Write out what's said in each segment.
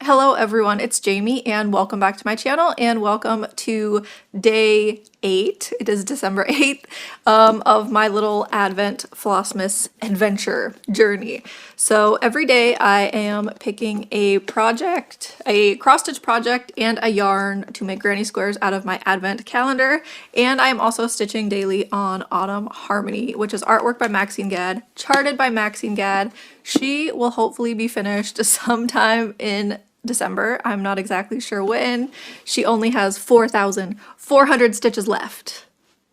Hello everyone, it's Jamie and welcome back to my channel and welcome to day 8. It is December 8th of my little Advent Flossmas adventure journey. So every day I am picking a project, a cross-stitch project and a yarn to make granny squares out of my Advent calendar, and I am also stitching daily on Autumn Harmony, which is artwork by Maxine Gad, charted by Maxine Gad. She will hopefully be finished sometime in December. I'm not exactly sure when. She only has 4,400 stitches left.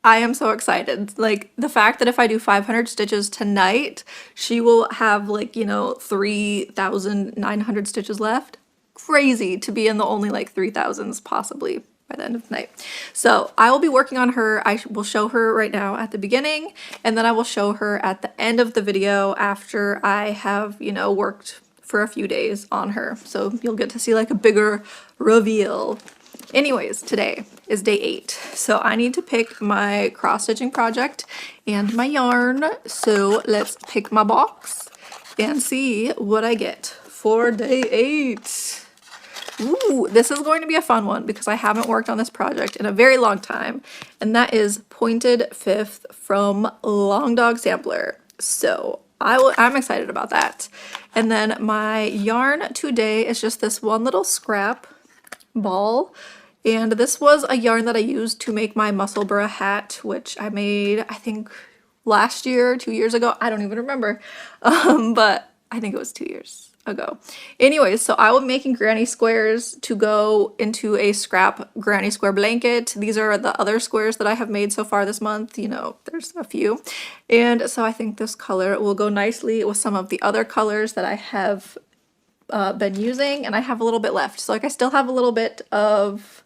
I am so excited. Like, the fact that if I do 500 stitches tonight, she will have 3,900 stitches left. Crazy to be in the only 3,000s possibly by the end of the night. So I will be working on her. I will show her right now at the beginning, and then I will show her at the end of the video after I have, worked for a few days on her. So you'll get to see a bigger reveal. Anyways, today is day 8. So I need to pick my cross-stitching project and my yarn. So let's pick my box and see what I get for day 8. Ooh, this is going to be a fun one because I haven't worked on this project in a very long time, and that is Pointed Fifth from Long Dog Sampler. So I'm excited about that. And then my yarn today is just this one little scrap ball, and this was a yarn that I used to make my Musselburgh hat, which I made I think last year, 2 years ago. I don't even remember, but I think it was 2 years ago. Anyways, so I will be making granny squares to go into a scrap granny square blanket. These are the other squares that I have made so far this month. There's a few. And so I think this color will go nicely with some of the other colors that I have been using, and I have a little bit left. So I still have a little bit of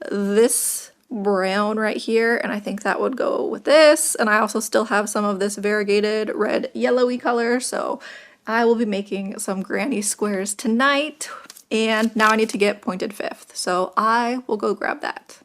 this brown right here, and I think that would go with this. And I also still have some of this variegated red yellowy color, so I will be making some granny squares tonight, and now I need to get Pointed Fifth, so I will go grab that.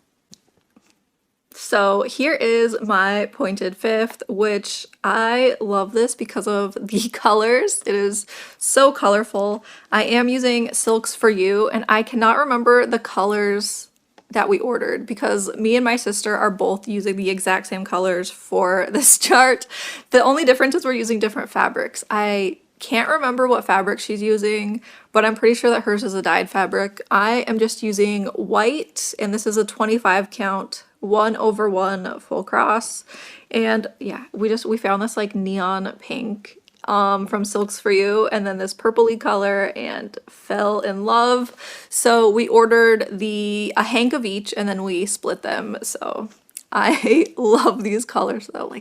So here is my Pointed Fifth, which I love this because of the colors. It is so colorful. I am using Silks for You, and I cannot remember the colors that we ordered because me and my sister are both using the exact same colors for this chart. The only difference is we're using different fabrics. I can't remember what fabric she's using, but I'm pretty sure that hers is a dyed fabric. I am just using white, and this is a 25 count 1/1 full cross. And yeah, we we found this neon pink from Silks for You, and then this purpley color, and fell in love. So we ordered a hank of each, and then we split them. So I love these colors though.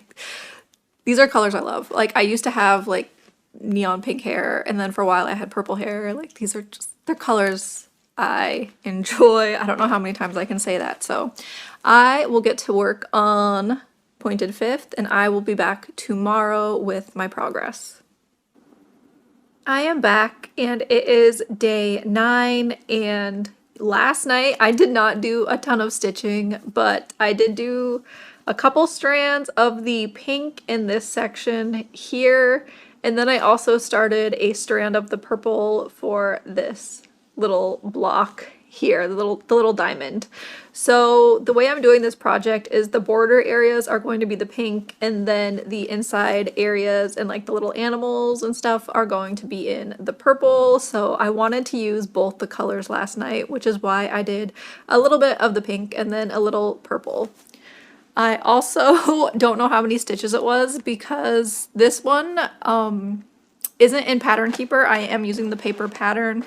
These are colors I love. I used to have neon pink hair, and then for a while I had purple hair. These are just, they're colors I enjoy. I don't know how many times I can say that. So I will get to work on Pointed Fifth, and I will be back tomorrow with my progress. I am back, and it is day 9, and last night I did not do a ton of stitching, but I did do a couple strands of the pink in this section here. And then I also started a strand of the purple for this little block here, the little diamond. So the way I'm doing this project is the border areas are going to be the pink, and then the inside areas and the little animals and stuff are going to be in the purple. So I wanted to use both the colors last night, which is why I did a little bit of the pink and then a little purple. I also don't know how many stitches it was because this one isn't in Pattern Keeper. I am using the paper pattern.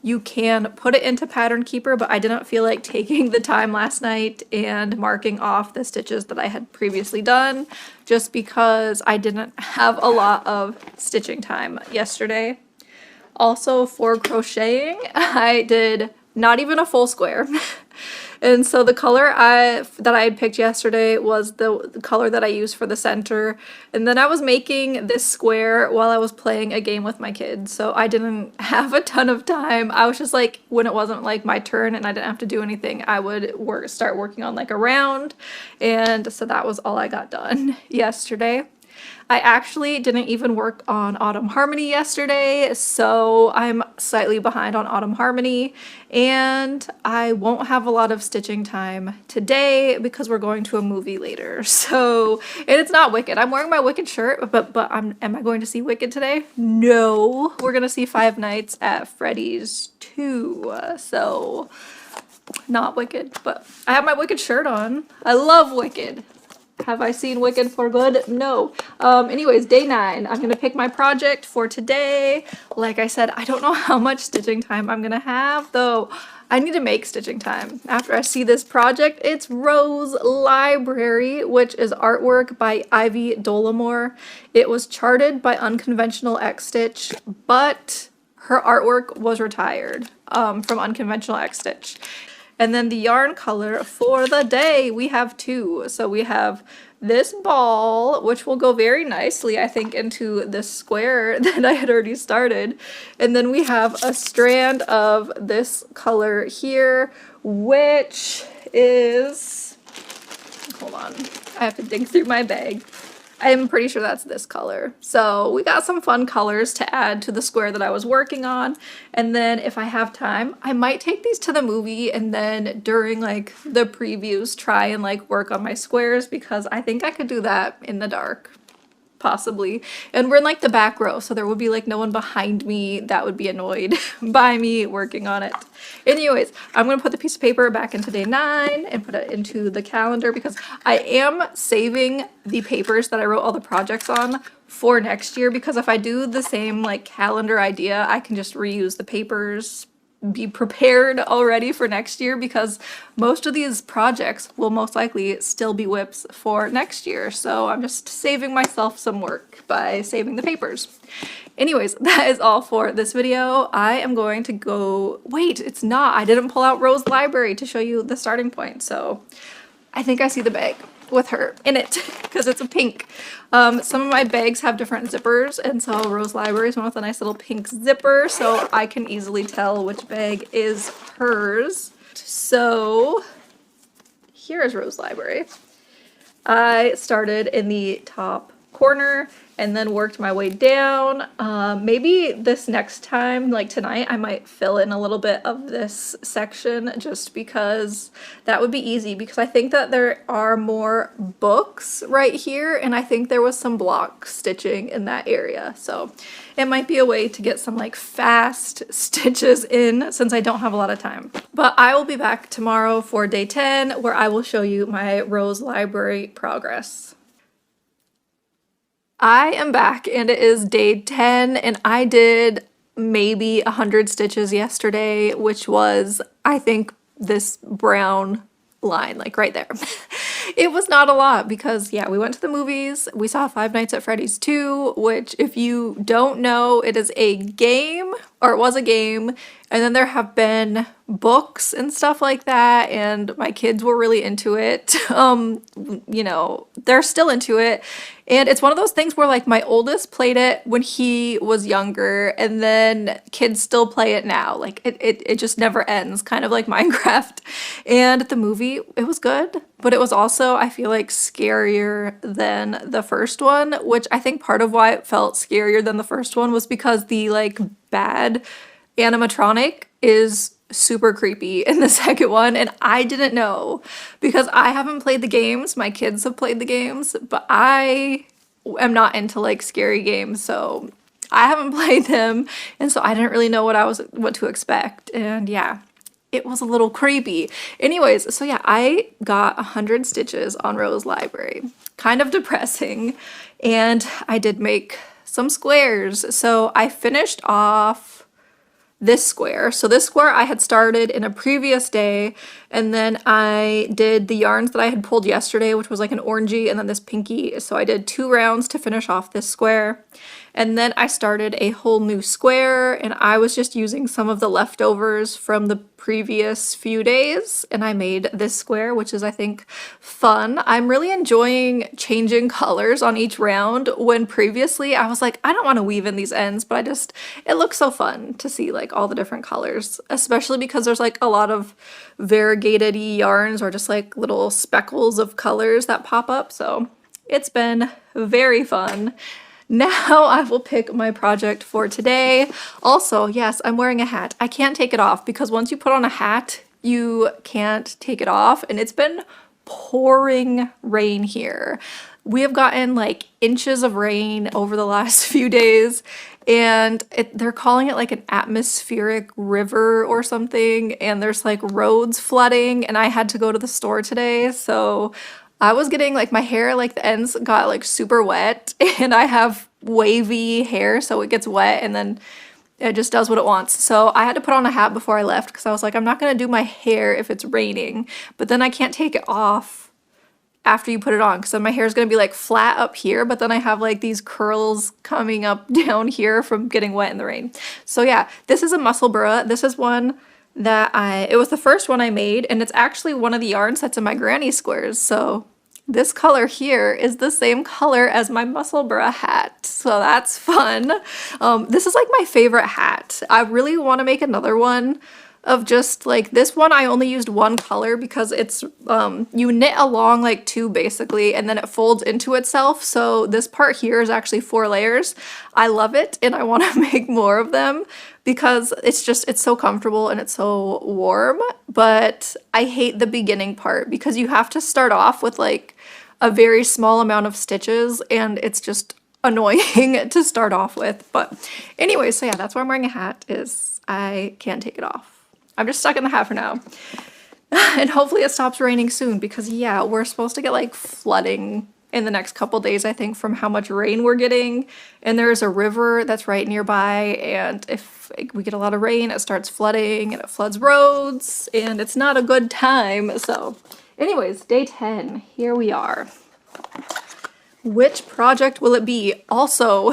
You can put it into Pattern Keeper, but I didn't feel like taking the time last night and marking off the stitches that I had previously done, just because I didn't have a lot of stitching time yesterday. Also, for crocheting, I did not even a full square. And so the color that I had picked yesterday was the color that I used for the center. And then I was making this square while I was playing a game with my kids. So I didn't have a ton of time. I was just when it wasn't my turn and I didn't have to do anything, I would start working on a round. And so that was all I got done yesterday. I actually didn't even work on Autumn Harmony yesterday, so I'm slightly behind on Autumn Harmony, and I won't have a lot of stitching time today because we're going to a movie later. So, and it's not Wicked. I'm wearing my Wicked shirt, but am I going to see Wicked today? No. We're gonna see Five Nights at Freddy's 2. So, not Wicked, but I have my Wicked shirt on. I love Wicked. Have I seen Wicked for good? No. Anyways, day 9. I'm gonna pick my project for today. Like I said, I don't know how much stitching time I'm gonna have, though. I need to make stitching time. After I see this project, it's Rose Library, which is artwork by Ivy Dollamore. It was charted by Unconventional X Stitch, but her artwork was retired from Unconventional X Stitch. And then the yarn color for the day, we have 2. So we have this ball, which will go very nicely, I think, into this square that I had already started. And then we have a strand of this color here, which is, hold on, I have to dig through my bag. I'm pretty sure that's this color. So we got some fun colors to add to the square that I was working on. And then if I have time, I might take these to the movie and then during like the previews try and like work on my squares because I think I could do that in the dark. Possibly. And we're in like the back row, so there would be like no one behind me that would be annoyed by me working on it. Anyways, I'm gonna put the piece of paper back into day 9 and put it into the calendar because I am saving the papers that I wrote all the projects on for next year, because if I do the same like calendar idea, I can just reuse the papers, be prepared already for next year, because most of these projects will most likely still be whips for next year. So I'm just saving myself some work by saving the papers. Anyways, that is all for this video. I am going to go, wait, it's not, I didn't pull out Rose Library to show you the starting point. So I think I see the bag with her in it because it's a pink. Some of my bags have different zippers, and so Rose Library is one with a nice little pink zipper, so I can easily tell which bag is hers. So here is Rose Library. I started in the top corner and then worked my way down. Maybe this next time, like tonight, I might fill in a little bit of this section just because that would be easy, because I think that there are more books right here and I think there was some block stitching in that area. So it might be a way to get some like fast stitches in since I don't have a lot of time. But I will be back tomorrow for day 10 where I will show you my Rose Library progress. I am back and it is day 10 and I did maybe 100 stitches yesterday, which was, I think, this brown line, like right there. It was not a lot because, yeah, we went to the movies. We saw Five Nights at Freddy's 2, which if you don't know, it is a game, or it was a game. And then there have been books and stuff like that. And my kids were really into it. You know, they're still into it. And it's one of those things where like my oldest played it when he was younger and then kids still play it now. Like it just never ends, kind of like Minecraft. And the movie, it was good, but it was also, I feel like, scarier than the first one, which I think part of why it felt scarier than the first one was because the like bad animatronic is super creepy in the second one, and I didn't know because I haven't played the games. My kids have played the games, but I am not into like scary games, so I haven't played them, and so I didn't really know what to expect. And yeah, it was a little creepy. Anyways, so yeah, I got 100 stitches on Rose Library. Kind of depressing, and I did make some squares. So I finished off this square. So this square I had started in a previous day, and then I did the yarns that I had pulled yesterday, which was like an orangey and then this pinky. So I did 2 rounds to finish off this square. And then I started a whole new square, and I was just using some of the leftovers from the previous few days, and I made this square, which is, I think, fun. I'm really enjoying changing colors on each round, when previously I was like, I don't want to weave in these ends, but it looks so fun to see like all the different colors, especially because there's like a lot of variegated yarns or just like little speckles of colors that pop up. So It's been very fun. Now I will pick my project for today. Also, yes, I'm wearing a hat. I can't take it off because once you put on a hat, you can't take it off, and it's been pouring rain here. We have gotten like inches of rain over the last few days, and they're calling it like an atmospheric river or something, and there's like roads flooding, and I had to go to the store today, so I was getting like my hair, like the ends got like super wet, and I have wavy hair, so it gets wet and then it just does what it wants. So I had to put on a hat before I left because I was like, I'm not gonna do my hair if it's raining, but then I can't take it off after you put it on because then my hair is gonna be like flat up here, but then I have like these curls coming up down here from getting wet in the rain. So yeah, this is a muscle burra. This is one that it was the first one I made, and it's actually one of the yarn sets in my granny squares. So this color here is the same color as my muscle burra hat, so that's fun. This is like my favorite hat. I really want to make another one of just like this one. I only used one color because it's you knit along like two basically, and then it folds into itself. So this part here is actually 4 layers. I love it, and I want to make more of them because it's so comfortable and it's so warm. But I hate the beginning part because you have to start off with like a very small amount of stitches, and it's just annoying to start off with. But anyway, so yeah, that's why I'm wearing a hat, is I can't take it off. I'm just stuck in the hat for now. And hopefully it stops raining soon because yeah, we're supposed to get like flooding in the next couple days, I think, from how much rain we're getting. And there's a river that's right nearby, and if we get a lot of rain, it starts flooding and it floods roads, and it's not a good time. So anyways, day 10, here we are. Which project will it be? Also,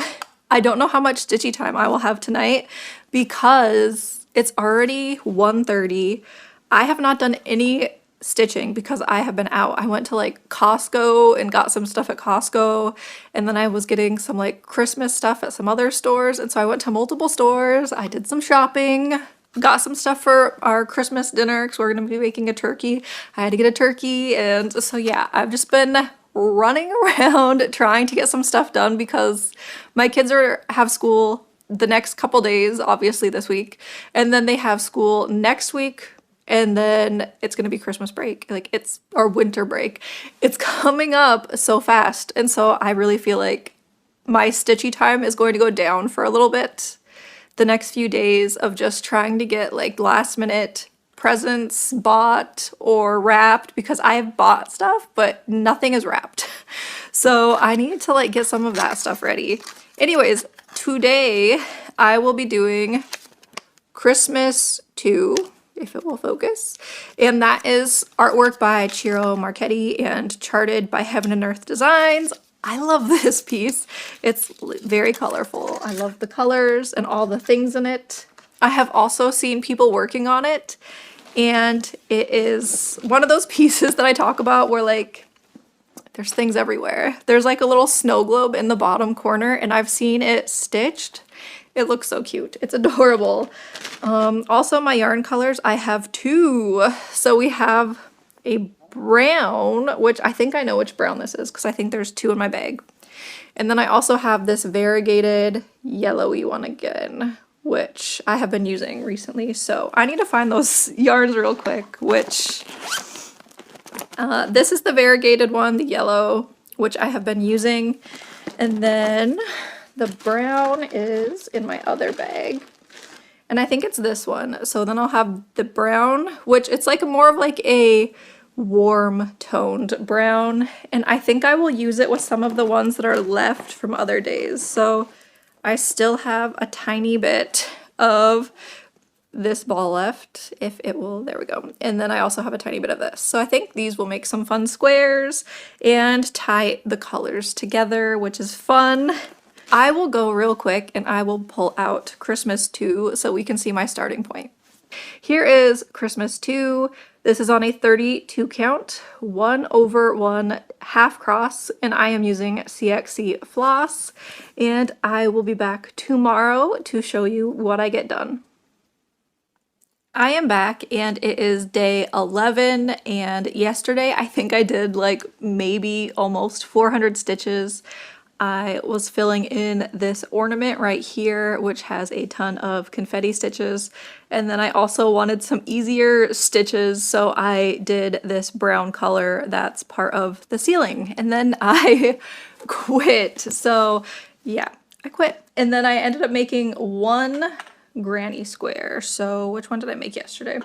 I don't know how much stitchy time I will have tonight because it's already 1:30. I have not done any stitching because I have been out. I went to like Costco and got some stuff at Costco, and then I was getting some like Christmas stuff at some other stores, and so I went to multiple stores. I did some shopping, got some stuff for our Christmas dinner because we're gonna be making a turkey. I had to get a turkey, and so yeah, I've just been running around trying to get some stuff done because my kids have school the next couple days, obviously this week, and then they have school next week, and then it's gonna be Christmas break, like it's our winter break. It's coming up so fast, and so I really feel like my stitchy time is going to go down for a little bit the next few days of just trying to get like last minute presents bought or wrapped, because I have bought stuff but nothing is wrapped. So I need to like get some of that stuff ready. Anyways, today I will be doing Christmas 2, if it will focus, and that is artwork by Ciro Marchetti and charted by Heaven and Earth Designs. I love this piece. It's very colorful. I love the colors and all the things in it. I have also seen people working on it, and it is one of those pieces that I talk about where like there's things everywhere. There's like a little snow globe in the bottom corner, and I've seen it stitched. It looks so cute. It's adorable. Also, my yarn colors, I have 2. So we have a brown, which I think I know which brown this is because I think there's 2 in my bag. And then I also have this variegated yellowy one again, which I have been using recently. So I need to find those yarns real quick, which this is the variegated one, the yellow, which I have been using. And then the brown is in my other bag, and I think it's this one. So then I'll have the brown, which it's like more of like a warm toned brown, and I think I will use it with some of the ones that are left from other days. So I still have a tiny bit of this ball left, if it will, there we go. And then I also have a tiny bit of this. So I think these will make some fun squares and tie the colors together, which is fun. I will go real quick and I will pull out Christmas 2 so we can see my starting point. Here is Christmas 2. This is on a 32 count, 1/1 half cross, and I am using CXC floss, and I will be back tomorrow to show you what I get done. I am back and it is day 11, and yesterday I think I did like maybe almost 400 stitches. I was filling in this ornament right here, which has a ton of confetti stitches. And then I also wanted some easier stitches, so I did this brown color that's part of the ceiling. And then I quit. So yeah, I quit. And then I ended up making one granny square. So which one did I make yesterday?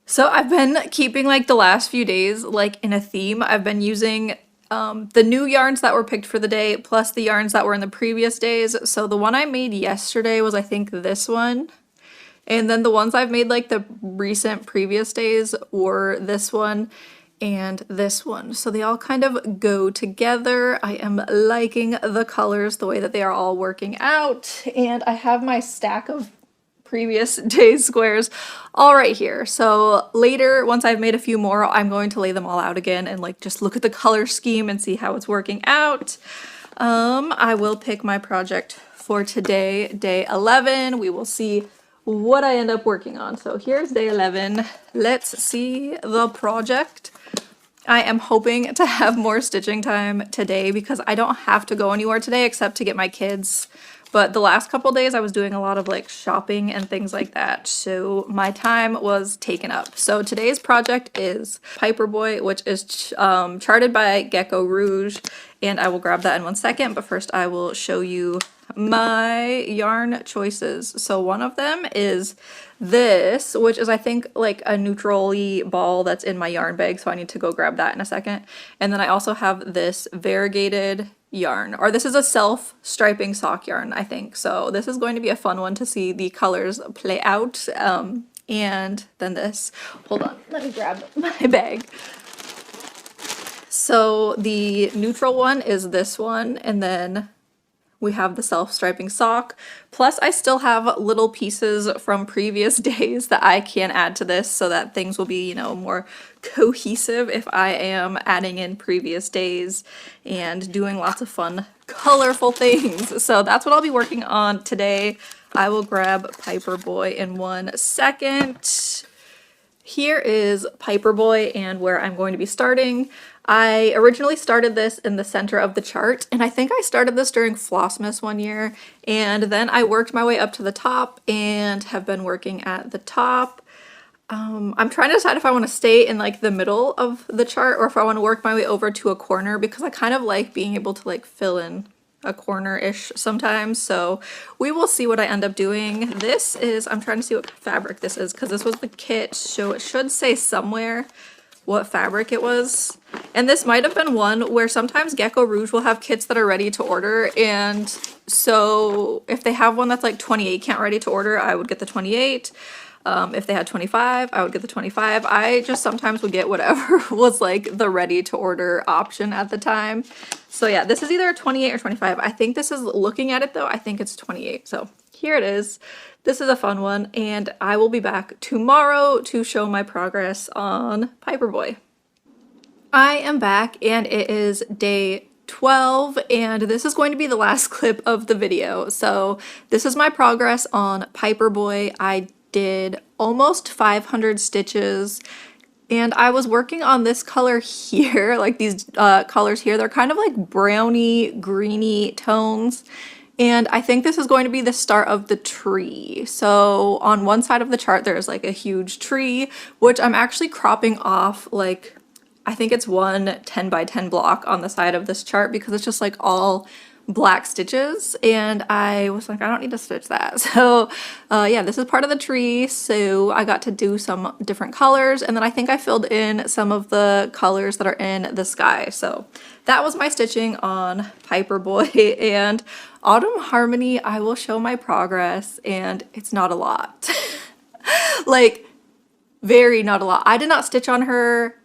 So I've been keeping like the last few days like in a theme. I've been using the new yarns that were picked for the day plus the yarns that were in the previous days. So the one I made yesterday was I think this one. And then the ones I've made like the recent previous days were this one and this one. So they all kind of go together. I am liking the colors, the way that they are all working out. And I have my stack of previous day's squares all right here. So later, once I've made a few more, I'm going to lay them all out again and like just look at the color scheme and see how it's working out. I will pick my project for today, day 11. We will see what I end up working on. So here's day 11. Let's see the project. I am hoping to have more stitching time today because I don't have to go anywhere today except to get my kids. But the last couple days I was doing a lot of like shopping and things like that, so my time was taken up. So today's project is Paperboy, which is charted by Gecko Rouge, and I will grab that in 1 second, but first I will show you my yarn choices. So one of them is this, which is I think like a neutral-y ball that's in my yarn bag, so I need to go grab that in a second. And then I also have this variegated yarn, or this is a self-striping sock yarn, I think. So this is going to be a fun one to see the colors play out. And then this, hold on, let me grab my bag. So the neutral one is this one, and then we have the self-striping sock. Plus I still have little pieces from previous days that I can add to this so that things will be, you know, more cohesive if I am adding in previous days and doing lots of fun, colorful things. So that's what I'll be working on today. I will grab Paperboy in 1 second. Here is Paperboy and where I'm going to be starting. I originally started this in the center of the chart, and I think I started this during Flossmas one year, and then I worked my way up to the top and have been working at the top. I'm trying to decide if I want to stay in like the middle of the chart or if I want to work my way over to a corner, because I kind of like being able to like fill in a corner-ish sometimes, so we will see what I end up doing. This is, I'm trying to see what fabric this is because this was the kit, so it should say somewhere what fabric it was. And this might have been one where sometimes Gecko Rouge will have kits that are ready to order, and so if they have one that's like 28 count ready to order, I would get the 28. If they had 25, I would get the 25. I just sometimes would get whatever was like the ready to order option at the time. So yeah, this is either a 28 or 25. I think this is, looking at it though, I think it's 28. So here it is. This is a fun one, and I will be back tomorrow to show my progress on Paperboy. I am back and it is day 12, and this is going to be the last clip of the video. So this is my progress on Paperboy. I did almost 500 stitches, and I was working on this color here, like these colors here. They're kind of like browny, greeny tones, and I think this is going to be the start of the tree. So on one side of the chart, there's like a huge tree, which I'm actually cropping off, like, I think it's one 10 by 10 block on the side of this chart because it's just like all black stitches, and I was like, I don't need to stitch that. So yeah, this is part of the tree, so I got to do some different colors, and then I think I filled in some of the colors that are in the sky. So that was my stitching on Paperboy. And Autumn Harmony, I will show my progress, and it's not a lot. Like, very not a lot. I did not stitch on her,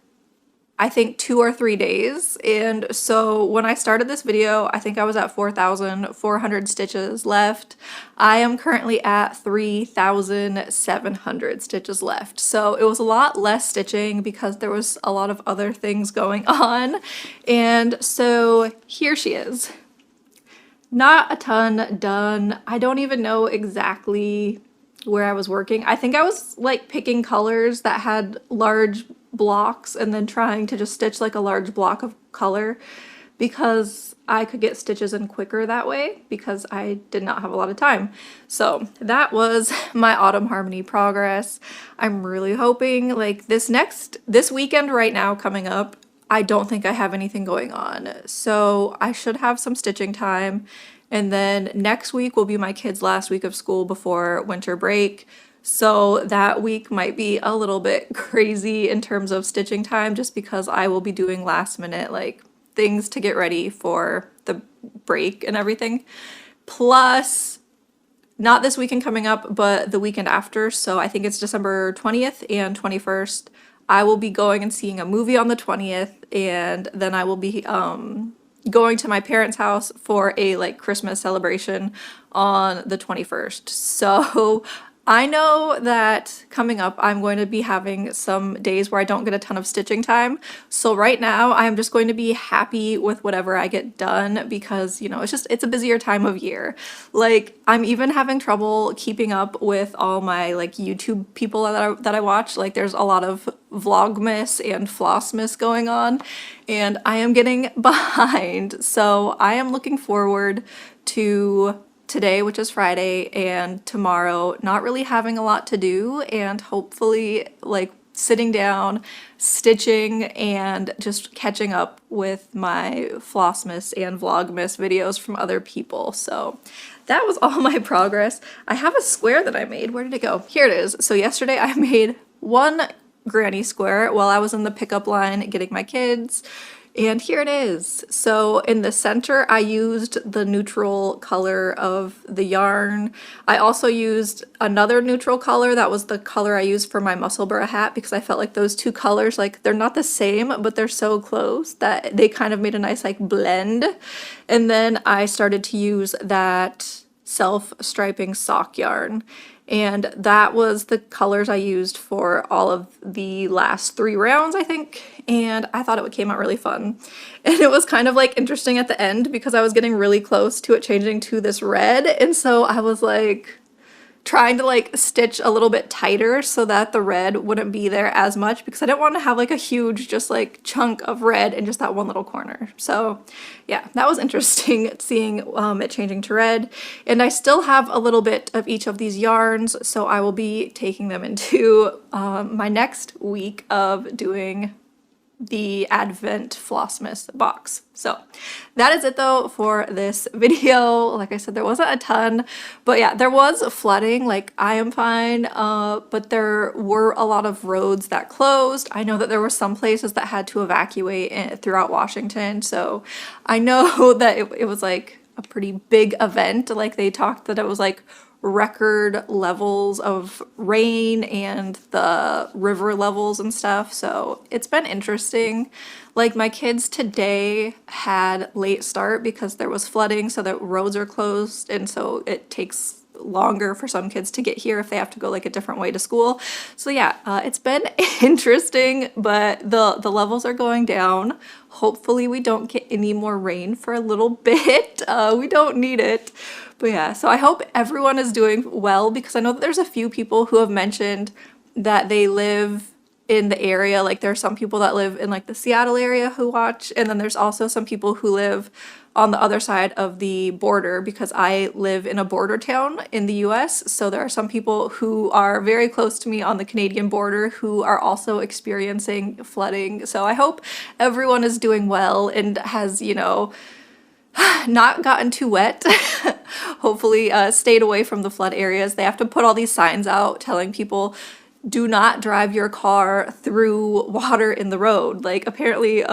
I think 2 or 3 days, and so when I started this video, I think I was at 4,400 stitches left. I am currently at 3,700 stitches left, so it was a lot less stitching because there was a lot of other things going on. And so here she is. Not a ton done. I don't even know exactly where I was working. I think I was like picking colors that had large blocks and then trying to just stitch like a large block of color because I could get stitches in quicker that way because I did not have a lot of time. So that was my Autumn Harmony progress. I'm really hoping like this weekend right now coming up, I don't think I have anything going on. So I should have some stitching time. And then next week will be my kids' last week of school before winter break. So that week might be a little bit crazy in terms of stitching time just because I will be doing last minute like things to get ready for the break and everything. Plus, not this weekend coming up, but the weekend after. So I think it's December 20th and 21st. I will be going and seeing a movie on the 20th, and then I will be going to my parents' house for a like Christmas celebration on the 21st. So I know that coming up, I'm going to be having some days where I don't get a ton of stitching time. So right now, I'm just going to be happy with whatever I get done because, you know, it's a busier time of year. Like, I'm even having trouble keeping up with all my like YouTube people that I watch. Like, there's a lot of Vlogmas and Flossmas going on, and I am getting behind. So I am looking forward to today, which is Friday, and tomorrow not really having a lot to do and hopefully like sitting down, stitching, and just catching up with my Flossmas and Vlogmas videos from other people. So that was all my progress. I have a square that I made. Where did it go? Here it is. So yesterday I made one granny square while I was in the pickup line getting my kids. And here it is. So in the center, I used the neutral color of the yarn. I also used another neutral color. That was the color I used for my Musselburgh hat because I felt like those two colors, like they're not the same, but they're so close that they kind of made a nice like blend. And then I started to use that self-striping sock yarn. And that was the colors I used for all of the last 3 rounds, I think. And I thought it came out really fun. And it was kind of like interesting at the end because I was getting really close to it changing to this red. And so I was like trying to like stitch a little bit tighter so that the red wouldn't be there as much because I didn't want to have like a huge just like chunk of red in just that one little corner. So yeah, that was interesting seeing it changing to red. And I still have a little bit of each of these yarns, so I will be taking them into my next week of doing the Advent Flossmas box. So that is it though for this video. Like I said, there wasn't a ton, but yeah, there was flooding. Like I am fine, but there were a lot of roads that closed. I know that there were some places that had to evacuate throughout Washington. So I know that it was like a pretty big event. Like they talked that it was like record levels of rain and the river levels and stuff. So it's been interesting. Like my kids today had late start because there was flooding, so the roads are closed, and so it takes longer for some kids to get here if they have to go like a different way to school. So yeah, it's been interesting, but the levels are going down. Hopefully we don't get any more rain for a little bit. We don't need it. But yeah, so I hope everyone is doing well because I know that there's a few people who have mentioned that they live in the area. Like there are some people that live in like the Seattle area who watch, and then there's also some people who live on the other side of the border because I live in a border town in the US. So there are some people who are very close to me on the Canadian border who are also experiencing flooding. So I hope everyone is doing well and has, you know, not gotten too wet. Hopefully stayed away from the flood areas. They have to put all these signs out telling people do not drive your car through water in the road. Like apparently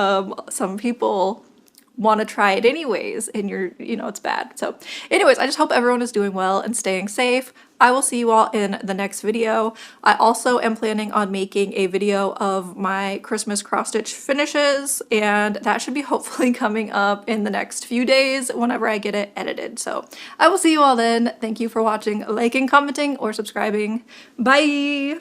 some people want to try it anyways, and it's bad. So anyways, I just hope everyone is doing well and staying safe. I will see you all in the next video. I also am planning on making a video of my Christmas cross stitch finishes, and that should be hopefully coming up in the next few days whenever I get it edited. So I will see you all then. Thank you for watching, liking, commenting, or subscribing. Bye!